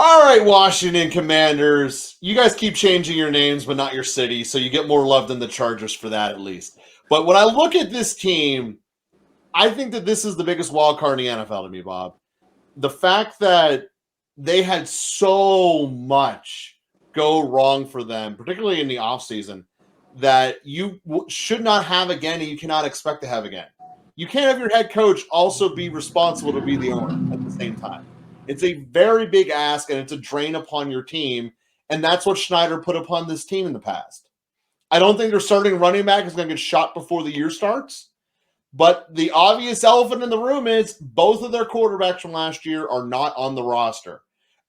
All right, Washington Commanders. You guys keep changing your names, but not your city, so you get more love than the Chargers for that, at least. But when I look at this team, I think that this is the biggest wild card in the NFL to me, Bob. The fact that they had so much go wrong for them, particularly in the offseason, that you should not have again and you cannot expect to have again. You can't have your head coach also be responsible to be the owner at the same time. It's a very big ask and it's a drain upon your team. And that's what Schneider put upon this team in the past. I don't think their starting running back is going to get shot before the year starts. But the obvious elephant in the room is both of their quarterbacks from last year are not on the roster.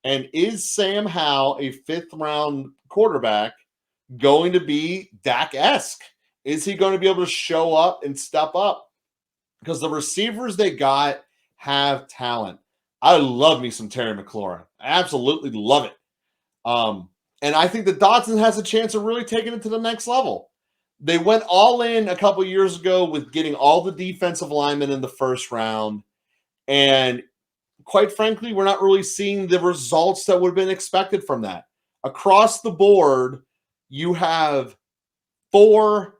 And is Sam Howell, a fifth-round quarterback, going to be Dak-esque? Is he going to be able to show up and step up? Because the receivers they got have talent. I love me some Terry McLaurin. I absolutely love it. And I think that Dotson has a chance of really taking it to the next level. They went all in a couple years ago with getting all the defensive linemen in the first round. And quite frankly, we're not really seeing the results that would have been expected from that. Across the board, you have 4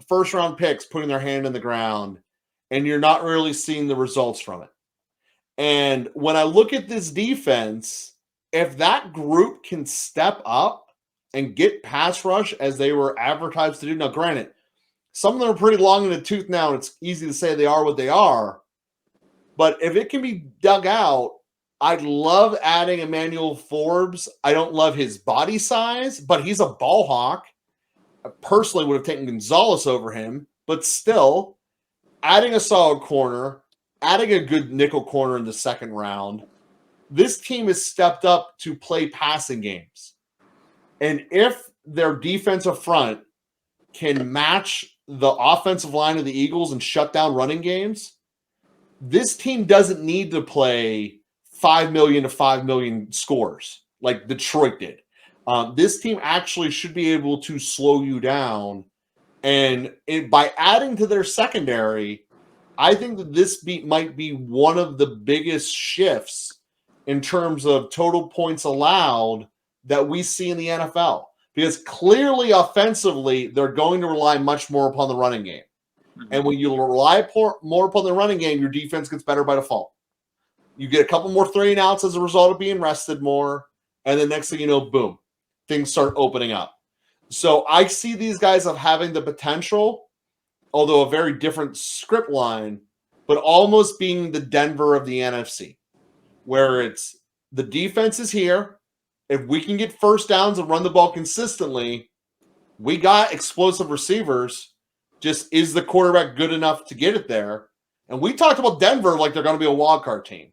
first-round picks putting their hand in the ground, and you're not really seeing the results from it. And when I look at this defense, if that group can step up and get pass rush as they were advertised to do. Now, granted, some of them are pretty long in the tooth now, and it's easy to say they are what they are. But if it can be dug out, I'd love adding Emmanuel Forbes. I don't love his body size, but he's a ball hawk. I personally would have taken Gonzalez over him, but still, adding a solid corner, adding a good nickel corner in the second round, this team has stepped up to play passing games. And if their defensive front can match the offensive line of the Eagles and shut down running games, this team doesn't need to play 5 million to 5 million scores like Detroit did. This team actually should be able to slow you down. And by adding to their secondary, I think that this might be one of the biggest shifts in terms of total points allowed that we see in the NFL. Because clearly, offensively, they're going to rely much more upon the running game. And when you rely more upon the running game, your defense gets better by default. You get a couple more 3-and-outs as a result of being rested more. And the next thing you know, boom, things start opening up. So I see these guys of having the potential, although a very different script line, but almost being the Denver of the NFC, where it's the defense is here. If we can get first downs and run the ball consistently, we got explosive receivers. Just is the quarterback good enough to get it there? And we talked about Denver like they're going to be a wild card team.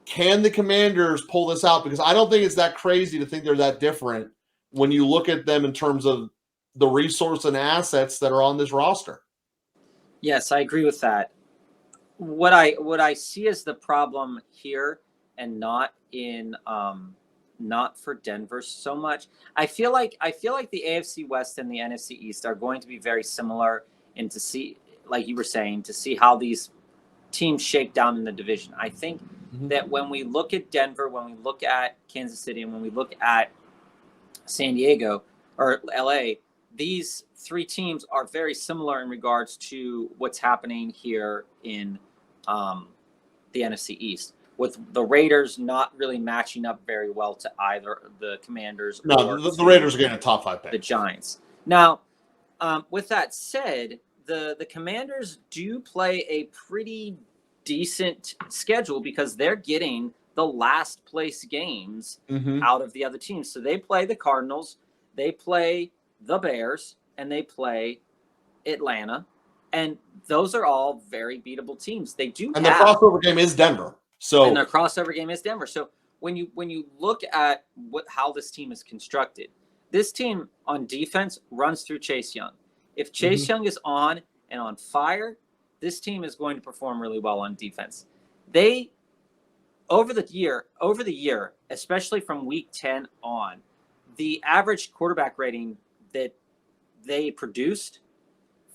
Can the Commanders pull this out? Because I don't think it's that crazy to think they're that different when you look at them in terms of the resource and assets that are on this roster. Yes, I agree with that. What I see as the problem here, and not in not for Denver so much. I feel like the AFC West and the NFC East are going to be very similar, and to see, like you were saying, to see how these teams shake down in the division. I think that when we look at Denver, when we look at Kansas City, and when we look at San Diego or LA, these 3 teams are very similar in regards to what's happening here in the NFC East, with the Raiders not really matching up very well to either the Commanders. No, the Raiders are getting a top 5 pick. The Giants. Now, with that said, the Commanders do play a pretty decent schedule because they're getting the last place games out of the other teams. So they play the Cardinals, they play the Bears, and they play Atlanta. And those are all very beatable teams. They do, and the crossover game is Denver. And their crossover game is Denver. So when you look at how this team is constructed, this team on defense runs through Chase Young. If Chase Young is on and on fire, this team is going to perform really well on defense. They over the year, especially from week 10 on, the average quarterback rating that they produced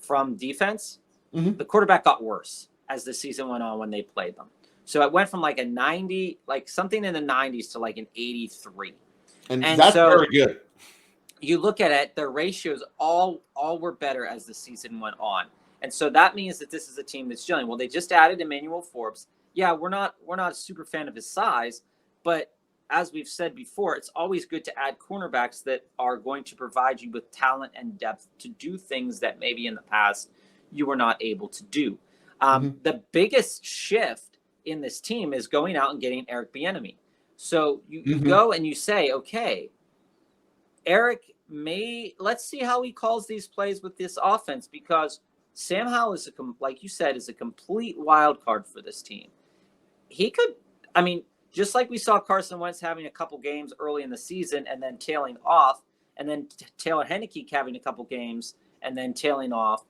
from defense, the quarterback got worse as the season went on when they played them. So it went from like a 90, like something in the 90s to like an 83. And that's so very good. You look at it, their ratios all were better as the season went on. And so that means that this is a team that's gelling. Well, they just added Emmanuel Forbes. Yeah, we're not a super fan of his size, but as we've said before, it's always good to add cornerbacks that are going to provide you with talent and depth to do things that maybe in the past you were not able to do. The biggest shift in this team is going out and getting Eric Bieniemy. So you go and you say, okay, Eric let's see how he calls these plays with this offense, because Sam Howell is like you said, is a complete wild card for this team. He could, just like we saw Carson Wentz having a couple games early in the season and then tailing off, and then Taylor Heinicke having a couple games and then tailing off.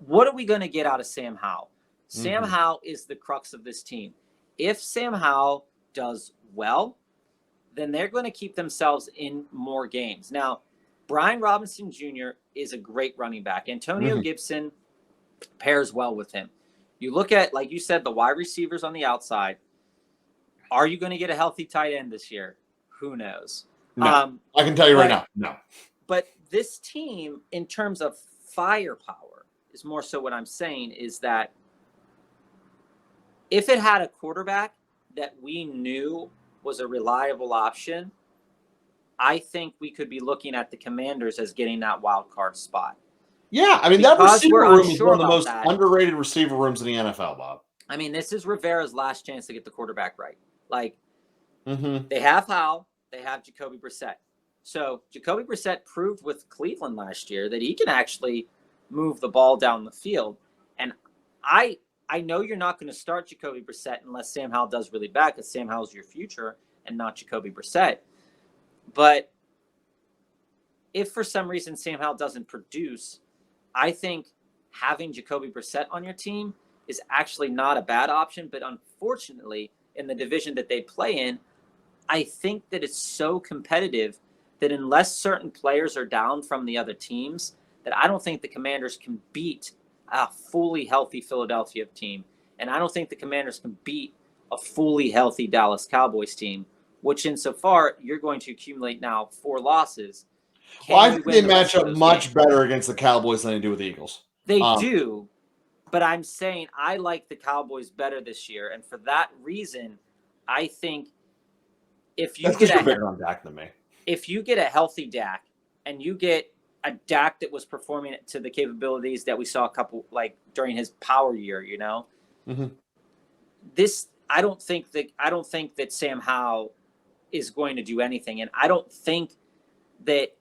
What are we going to get out of Sam Howell? Sam Howell is the crux of this team. If Sam Howell does well, then they're going to keep themselves in more games. Now, Brian Robinson Jr. is a great running back. Antonio Gibson pairs well with him. You look at, like you said, the wide receivers on the outside. Are you going to get a healthy tight end this year? Who knows? No, I can tell you right now, no. But this team, in terms of firepower, is more so what I'm saying is that if it had a quarterback that we knew was a reliable option, I think we could be looking at the Commanders as getting that wild card spot. Yeah, that receiver room is one of the most underrated receiver rooms in the NFL, Bob. This is Rivera's last chance to get the quarterback right. They have Howell, they have Jacoby Brissett. So Jacoby Brissett proved with Cleveland last year that he can actually move the ball down the field. And I know you're not going to start Jacoby Brissett unless Sam Howell does really bad, because Sam Howell's your future and not Jacoby Brissett. But if for some reason Sam Howell doesn't produce, I think having Jacoby Brissett on your team is actually not a bad option. But unfortunately, in the division that they play in, I think that it's so competitive that unless certain players are down from the other teams, that I don't think the Commanders can beat a fully healthy Philadelphia team. And I don't think the Commanders can beat a fully healthy Dallas Cowboys team, which insofar you're going to accumulate now 4 losses. Well, I think they match up much better against the Cowboys than they do with the Eagles. They do, but I'm saying I like the Cowboys better this year. And for that reason, I think if you get bigger on Dak than me. If you get a healthy Dak and you get a Dak that was performing to the capabilities that we saw a couple, like during his power year, this, I don't think that Sam Howell is going to do anything. And I don't think that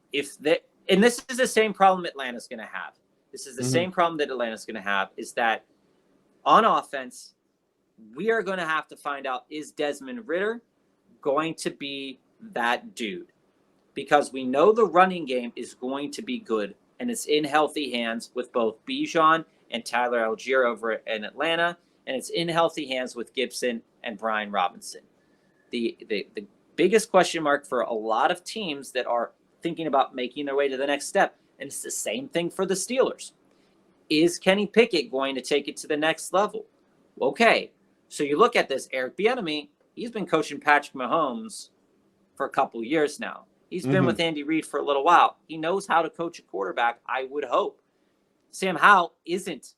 and this is the same problem Atlanta's going to have. This is the same problem that Atlanta's going to have, is that on offense, we are going to have to find out, is Desmond Ridder going to be that dude? Because we know the running game is going to be good, and it's in healthy hands with both Bijan and Tyler Algier over in Atlanta, and it's in healthy hands with Gibson and Brian Robinson. The biggest question mark for a lot of teams that are thinking about making their way to the next step, and it's the same thing for the Steelers, is Kenny Pickett going to take it to the next level? Okay, so you look at this, Eric Bieniemy, he's been coaching Patrick Mahomes for a couple of years now. He's been with Andy Reid for a little while. He knows how to coach a quarterback, I would hope. Sam Howell isn't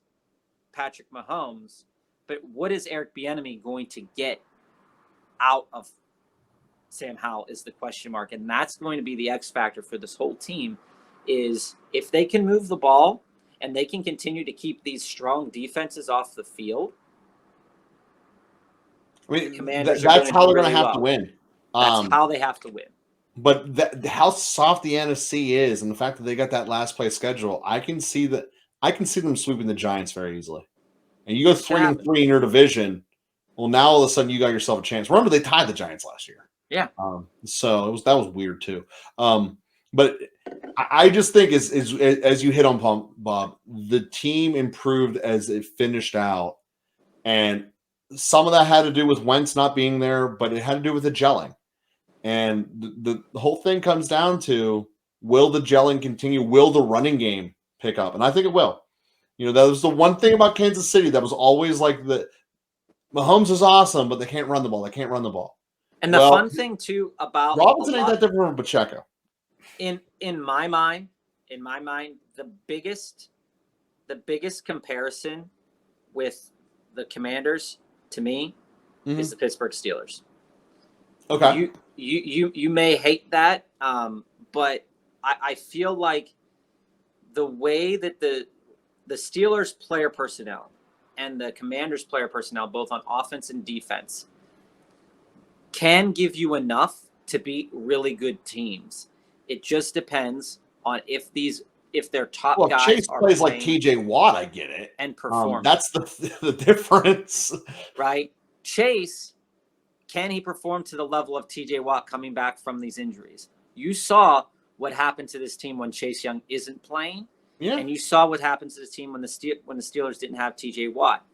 Patrick Mahomes, but what is Eric Bieniemy going to get out of Sam Howell is the question mark. And that's going to be the X factor for this whole team, is if they can move the ball and they can continue to keep these strong defenses off the field. That's how they're going to have to win. That's how they have to win. But how soft the NFC is, and the fact that they got that last place schedule, I can see them sweeping the Giants very easily. And you go 3-3 in your division. Well, now all of a sudden you got yourself a chance. Remember, they tied the Giants last year. Yeah. So that was weird too. But I just think as you hit on, Bob, the team improved as it finished out, and some of that had to do with Wentz not being there, but it had to do with the gelling. And the whole thing comes down to, will the gelling continue? Will the running game pick up? And I think it will. That was the one thing about Kansas City that was always like Mahomes is awesome, but they can't run the ball. They can't run the ball. And the fun thing too about Robinson ain't that different from Pacheco. In my mind, the biggest comparison with the Commanders to me is the Pittsburgh Steelers. Okay. You may hate that, but I feel like the way that the Steelers player personnel and the Commanders player personnel, both on offense and defense, can give you enough to beat really good teams. It just depends on if their top guys Chase are plays like TJ Watt. I get it, and perform. That's the difference, right? Chase, can he perform to the level of TJ Watt coming back from these injuries? You saw what happened to this team when Chase Young isn't playing, and you saw what happened to this team when the Steelers didn't have TJ Watt.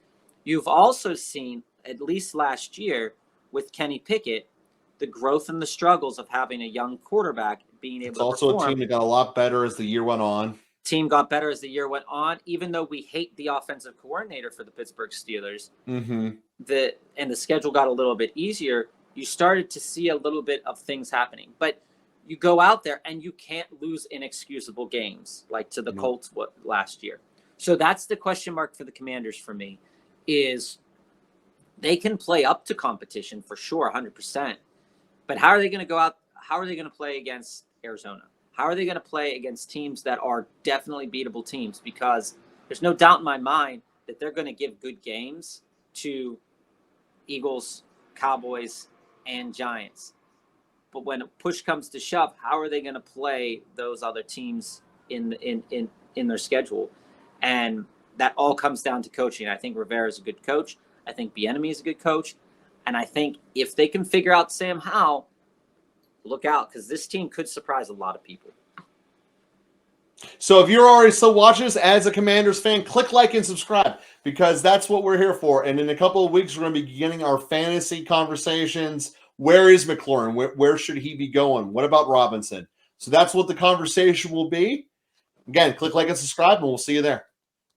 You've also seen, at least last year, with Kenny Pickett, the growth and the struggles of having a young quarterback being able to perform. It's also a team that got a lot better as the year went on. Team got better as the year went on, even though we hate the offensive coordinator for the Pittsburgh Steelers. And the schedule got a little bit easier. You started to see a little bit of things happening. But you go out there and you can't lose inexcusable games like to the Colts last year. So that's the question mark for the Commanders for me, is they can play up to competition for sure, 100%. But how are they going to go out? How are they going to play against Arizona? How are they going to play against teams that are definitely beatable teams? Because there's no doubt in my mind that they're going to give good games to Eagles, Cowboys, and Giants. But when push comes to shove, how are they going to play those other teams in their schedule? And that all comes down to coaching. I think Rivera is a good coach. I think Bieniemy is a good coach. And I think if they can figure out Sam Howell, look out, because this team could surprise a lot of people. So if you're already still watching us as a Commanders fan, click like and subscribe, because that's what we're here for. And in a couple of weeks, we're going to be beginning our fantasy conversations. Where is McLaurin? Where should he be going? What about Robinson? So that's what the conversation will be. Again, click like and subscribe, and we'll see you there.